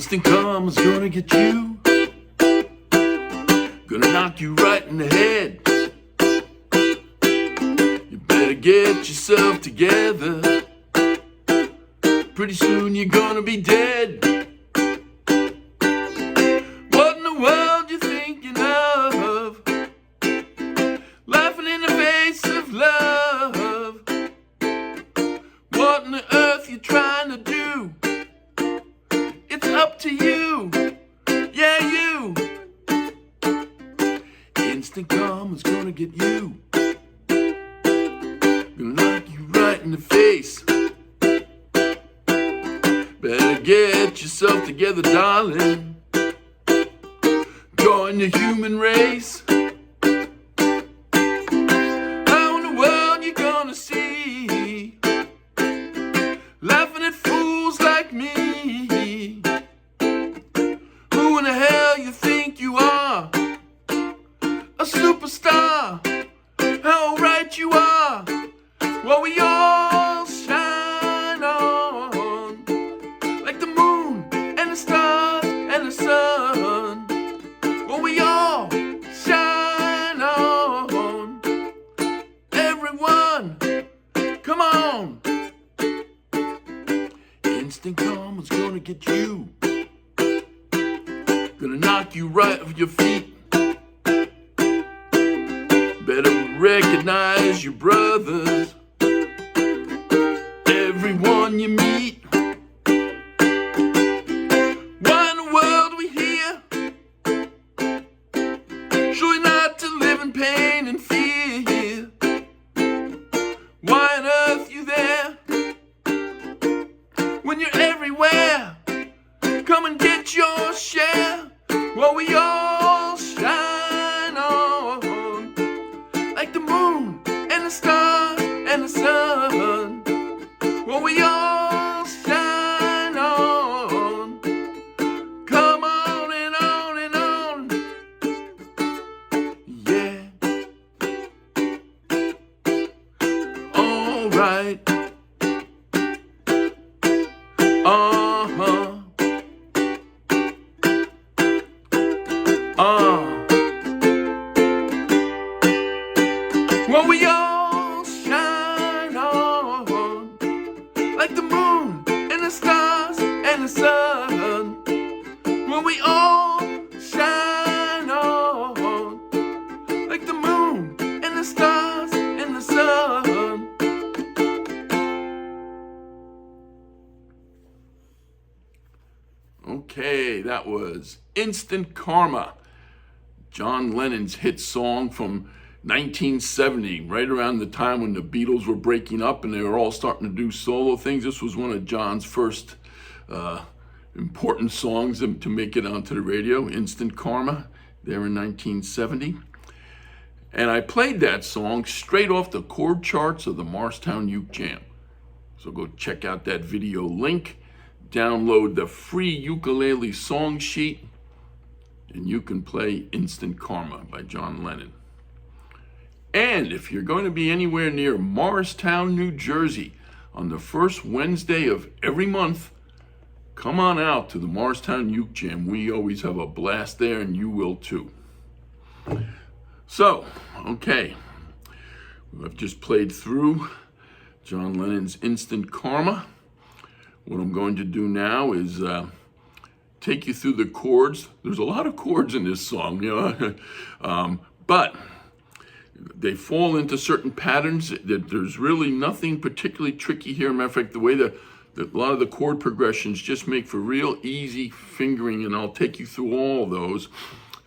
Instant karma's gonna get you, gonna knock you right in the head. You better get yourself together, pretty soon you're gonna be dead. What in the world you thinking of? Laughing in the face of love. What in the earth you trying to do? It's up to you, yeah, you. Instant karma's gonna get you, gonna knock you right in the face. Better get yourself together, darling. Join the human race. How in the world you gonna see? Laughing at fools like me. Who in the hell you think you are? A superstar. How right you are. Well, we all shine on like the moon and the stars and the sun. Well, we all shine on. Everyone, come on. Instant karma's gonna get you, gonna knock you right off your feet. Better recognize your brothers, everyone you meet. Why in the world we here? Surely not to live in pain and fear. Why on earth you there when you're everywhere? Come and get your share. Well, we all shine on like the moon and the stars and the sun. Well, we all shine on. Come on and on and on. Yeah. All right. Uh-huh. Well, we all shine on like the moon and the stars and the sun. Well, we all shine on like the moon and the stars and the sun. Okay, that was Instant Karma, John Lennon's hit song from 1970, right around the time when the Beatles were breaking up and they were all starting to do solo things. This was one of John's first important songs to make it onto the radio, Instant Karma, there in 1970. And I played that song straight off the chord charts of the Morristown Uke Jam. So go check out that video link, download the free ukulele song sheet, and you can play Instant Karma by John Lennon. And if you're going to be anywhere near Morristown, New Jersey, on the first Wednesday of every month, come on out to the Morristown Uke Jam. We always have a blast there, and you will too. So, okay, I've just played through John Lennon's Instant Karma. What I'm going to do now is take you through the chords. There's a lot of chords in this song, you know, but they fall into certain patterns. There's really nothing particularly tricky here. Matter of fact, the way a lot of the chord progressions just make for real easy fingering, and I'll take you through all those.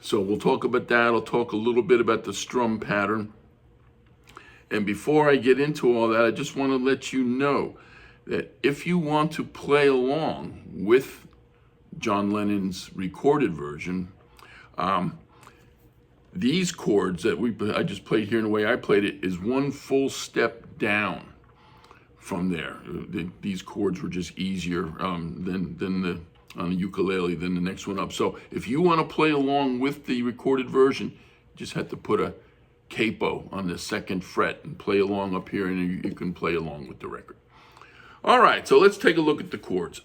So we'll talk about that. I'll talk a little bit about the strum pattern. And before I get into all that, I just want to let you know that if you want to play along with John Lennon's recorded version, these chords that I just played here, and the way I played it is one full step down from there. These chords were just easier than on the ukulele than the next one up. So if you want to play along with the recorded version, you just have to put a capo on the second fret and play along up here, and you can play along with the record. All right, so let's take a look at the chords.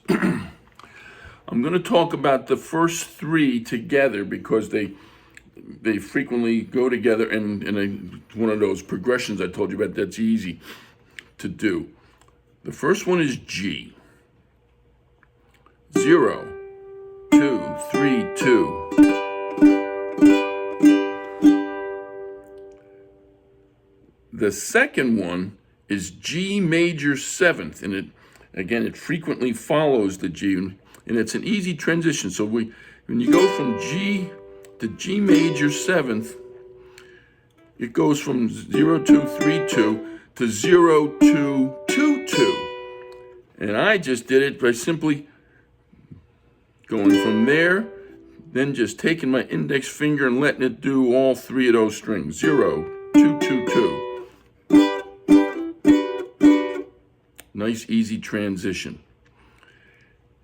I'm going to talk about the first three together because they frequently go together, and one of those progressions I told you about that's easy to do. The first one is G. 0, 2, 3, 2. The second one is G major 7th, and it frequently follows the G, and it's an easy transition. So when you go from G to G major 7th, it goes from 0, 2, 3, 2 to 0, 2, 2, 2. And I just did it by simply going from there, then just taking my index finger and letting it do all three of those strings. 0, 2, 2, 2. Nice, easy transition.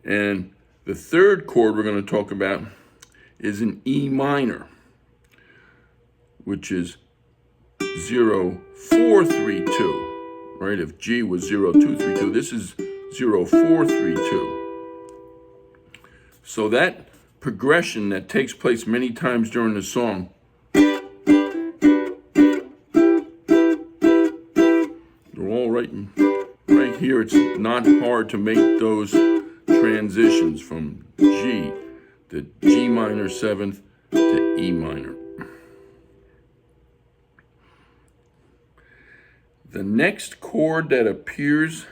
And the third chord we're going to talk about is an E minor, which is 0, 4, 3, 2. Right? If G was 0, 2, 3, 2, this is 0, 4, 3, 2. So that progression that takes place many times during the song, they're all right here. It's not hard to make those transitions from G to G minor 7th to E minor. The next chord that appears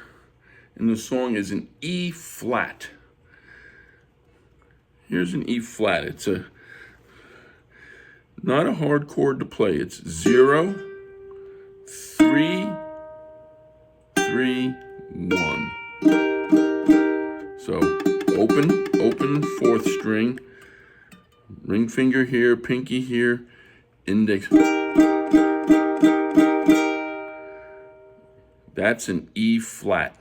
in the song is an E flat. Here's an E flat. It's not a hard chord to play. It's 0, 3, 3, 1. So open fourth string, ring finger here, pinky here, index. That's an E flat.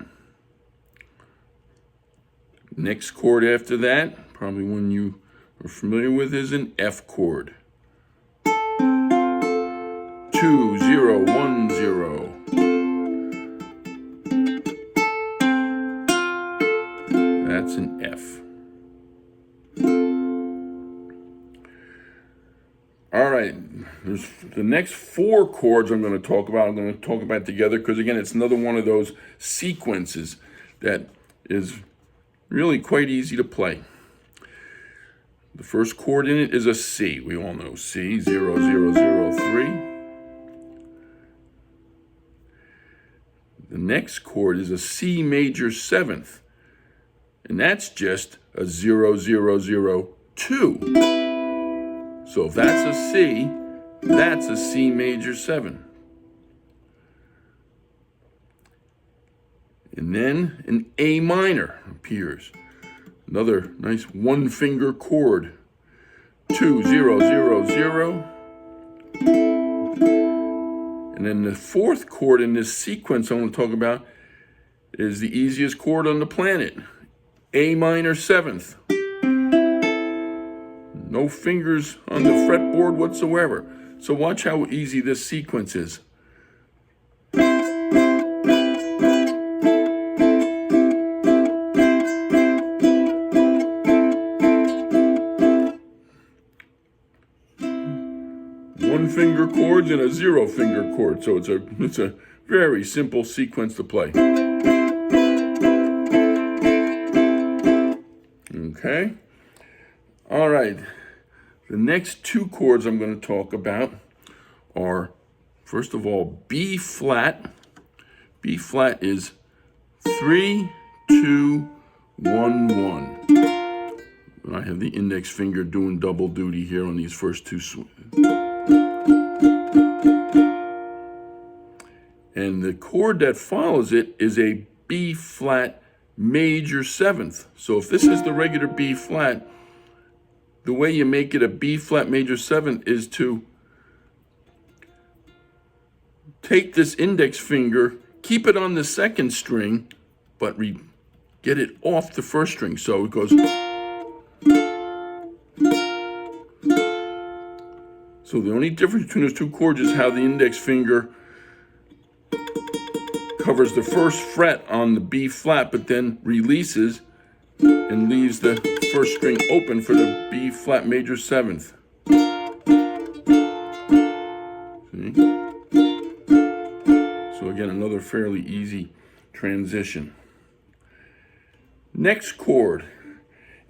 Next chord after that, probably one you are familiar with, is an F chord. 2, 0, 1, 0. That's an F. All right, there's the next four chords I'm going to talk about. I'm going to talk about together because, again, it's another one of those sequences that is really quite easy to play. The first chord in it is a C. We all know C, 0, 0, 0, 3. The next chord is a C major 7th, and that's just a 0, 0, 0, 2. So if that's a C, that's a C major 7. And then an A minor appears. Another nice one finger chord. 2, 0, 0, 0. And then the fourth chord in this sequence I want to talk about is the easiest chord on the planet. A minor 7th. No fingers on the fretboard whatsoever. So watch how easy this sequence is. One finger chords and a 0 finger chord. So it's a very simple sequence to play. Okay? All right. The next two chords I'm going to talk about are, first of all, B flat. B flat is 3, 2, 1, 1. And I have the index finger doing double duty here on these first two swings. And the chord that follows it is a B flat major 7th. So if this is the regular B flat, the way you make it a B flat major 7th is to take this index finger, keep it on the second string, but get it off the first string. So it goes. So the only difference between those two chords is how the index finger covers the first fret on the B flat, but then releases and and leaves the first string open for the B flat major seventh. See? So again, another fairly easy transition. Next chord,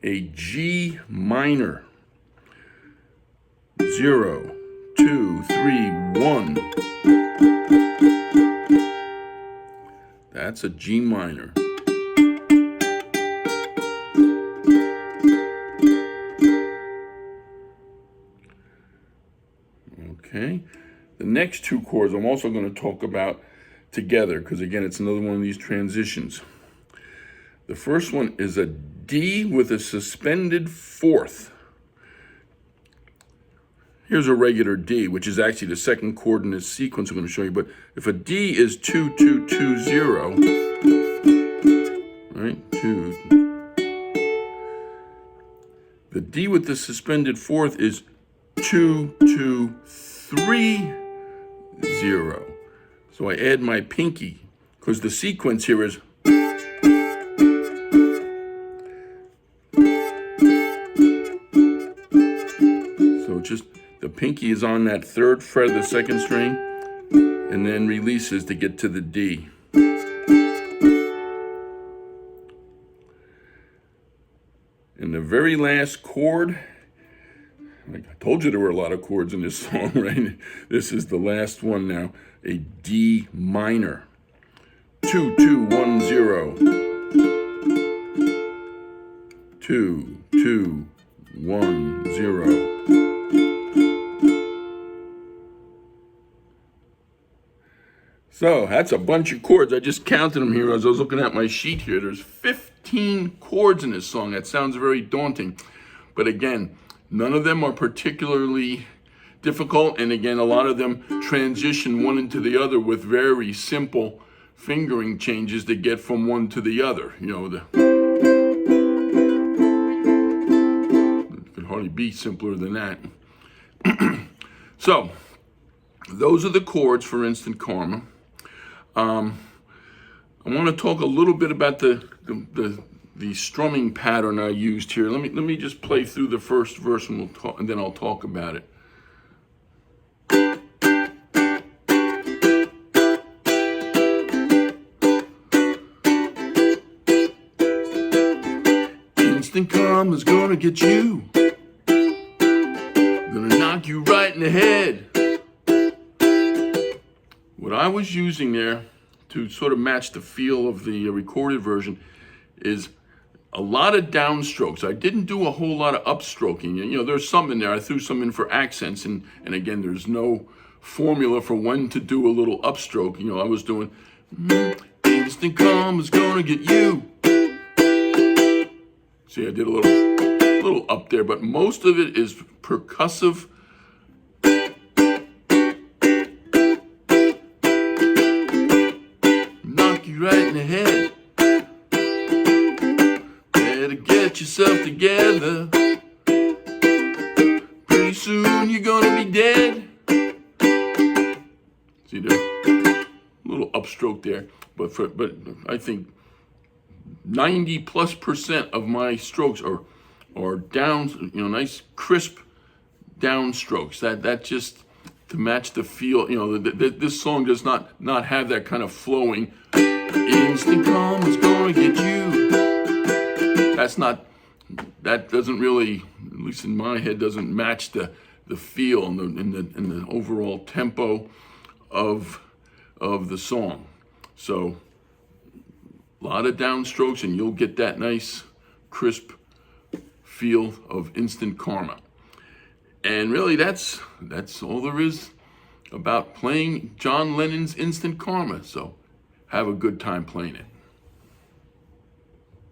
a G minor. 0, 2, 3, 1. That's a G minor. Okay. The next two chords I'm also going to talk about together because, again, it's another one of these transitions. The first one is a D with a suspended fourth. Here's a regular D, which is actually the second chord in this sequence I'm going to show you. But if a D is 2, 2, 2, 0, right? 2. The D with the suspended fourth is 2, 2, 3, 0. So I add my pinky because the sequence here is just the pinky is on that third fret of the second string and then releases to get to the D. And the very last chord, like I told you there were a lot of chords in this song, right? This is the last one now, a D minor. 2, 2, 1, 0. 2, 2, 1, 0. So that's a bunch of chords. I just counted them here as I was looking at my sheet here. There's 15 chords in this song. That sounds very daunting. But again, none of them are particularly difficult. And again, a lot of them transition one into the other with very simple fingering changes to get from one to the other. You know, it could hardly be simpler than that. So those are the chords for Instant Karma. I want to talk a little bit about the strumming pattern I used here. Let me just play through the first verse and then I'll talk about it. Instant Karma's gonna get you. Gonna knock you right in the head. What I was using there to sort of match the feel of the recorded version is a lot of downstrokes. I didn't do a whole lot of upstroking. You know, there's some in there. I threw some in for accents, and again, there's no formula for when to do a little upstroke. You know, I was doing, Instant Karma's gonna get you. See, I did a little up there, but most of it is percussive. Right in the head. Better get yourself together. Pretty soon you're gonna be dead. See there? A little upstroke there, but I think 90+% of my strokes are down. You know, nice crisp downstrokes. That just to match the feel. You know, this song does not have that kind of flowing. Instant Karma's gonna get you. That doesn't really, at least in my head, doesn't match the feel and the overall tempo of the song. So a lot of downstrokes and you'll get that nice crisp feel of Instant Karma. And really that's all there is about playing John Lennon's Instant Karma. So have a good time playing it.